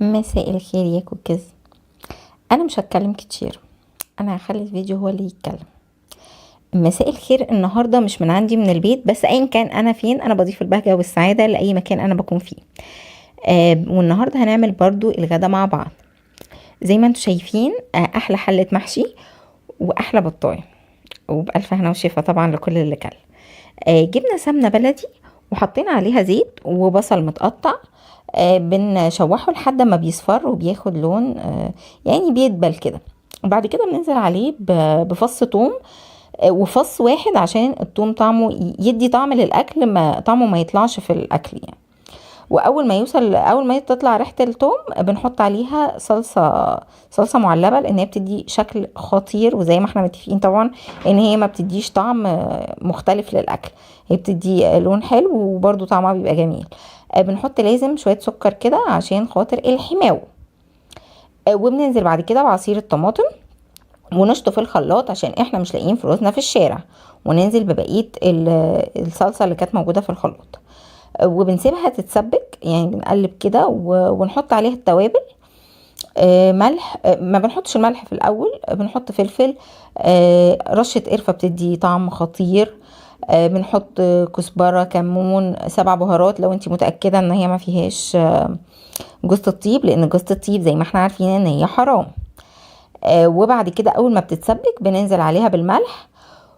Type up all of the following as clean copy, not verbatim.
مساء الخير يا كوكيز. انا مش هتكلم كتير، انا هخلي الفيديو هو اللي يتكلم. مساء الخير النهارده مش من عندي من البيت، بس ايا كان انا فين انا بضيف البهجه والسعاده لاي مكان انا بكون فيه. والنهارده هنعمل برضو الغدا مع بعض زي ما انتم شايفين. احلى حله محشي واحلى بطايه وبألف هنا وشفا طبعا لكل اللي كل. جبنا سمنه بلدي وحطينا عليها زيت وبصل متقطع. بنشوحه لحد ما بيصفر وبياخد لون، يعني بيدبل كده. وبعد كده بننزل عليه بفص ثوم، وفص واحد عشان الثوم طعمه يدي طعم للاكل، ما طعمه ما يطلعش في الاكل يعني. واول ما تطلع ريحه الثوم بنحط عليها صلصه معلبه، لان هي بتدي شكل خطير، وزي ما احنا متفقين طبعا ان هي ما بتديش طعم مختلف للاكل، هي بتدي لون حلو وبرده طعمها بيبقى جميل. بنحط لازم شويه سكر كده عشان خاطر الحماوه. وبننزل بعد كده بعصير الطماطم ونشطه في الخلاط عشان احنا مش لاقيين فلوسنا في الشارع، وننزل ببقيه الصلصه اللي كانت موجوده في الخلاط. وبنسيبها تتسبك، يعني بنقلب كده ونحط عليها التوابل. ملح، ما بنحطش الملح في الاول، بنحط فلفل، رشة قرفة بتدي طعم خطير. بنحط كزبرة، كمون، 7 بهارات لو انت متأكدة ان هي ما فيهاش جوز الطيب، لان جوز الطيب زي ما احنا عارفين ان هي حرام. وبعد كده اول ما بتتسبك بننزل عليها بالملح،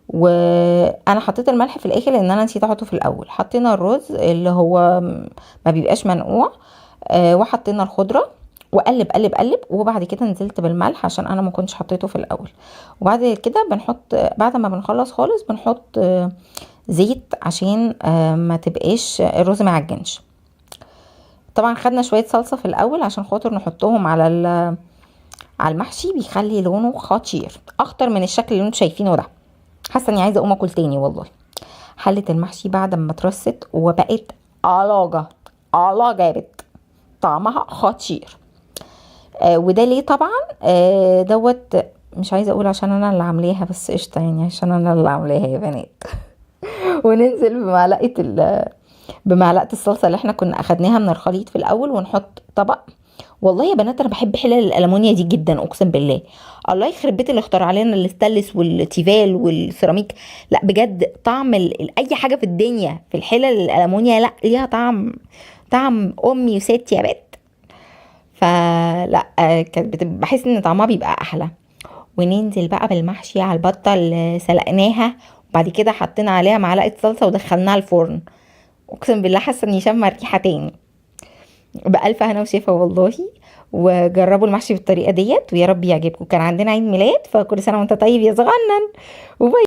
وانا حطيت الملح في الاخر لان انا نسيت احطه في الاول. حطينا الرز اللي هو ما بيبقاش منقوع، وحطينا الخضره وقلب قلب قلب. وبعد كده نزلت بالملح عشان انا ما كنتش حطيته في الاول. وبعد كده بنحط، بعد ما بنخلص خالص بنحط زيت عشان ما تبقاش الرز ما يعجنش. طبعا خدنا شويه صلصه في الاول عشان خاطر نحطهم على المحشي، بيخلي لونه خطير اخضر من الشكل اللي انتوا شايفينه ده. حاسه اني عايزه اقوم اكل تاني والله. حله المحشي بعد ما اترست وبقت علاجه جابت طعمها خطير. وده ليه طبعا دوت، مش عايزه اقول عشان انا اللي عاملاها، بس قشطه يعني عشان انا اللي عاملاها يا بنات. وننزل بمعلقه الصلصه اللي احنا كنا اخدناها من الخليط في الاول، ونحط طبق. والله يا بنات انا بحب حلل الالمونيا دي جدا، اقسم بالله. الله يخرب بيت اللي اخترع علينا الاستانلس والتيفال والسيراميك. لا بجد طعم اي حاجه في الدنيا في الحلل الالمونيا لا ليها طعم امي وستي يا بت. فلا كانت بحس ان طعمها بيبقى احلى. وننزل بقى بالمحشي على البطه اللي سلقناها، وبعد كده حطينا عليها معلقه صلصه ودخلناها الفرن. اقسم بالله حاسه اني شامه ريحه تاني. بألف هنا وشفا والله. وجربوا المحشي بالطريقه ديت ويا رب يعجبكم. كان عندنا عيد ميلاد، فكل سنه وانت طيب يا صغنن، وباي.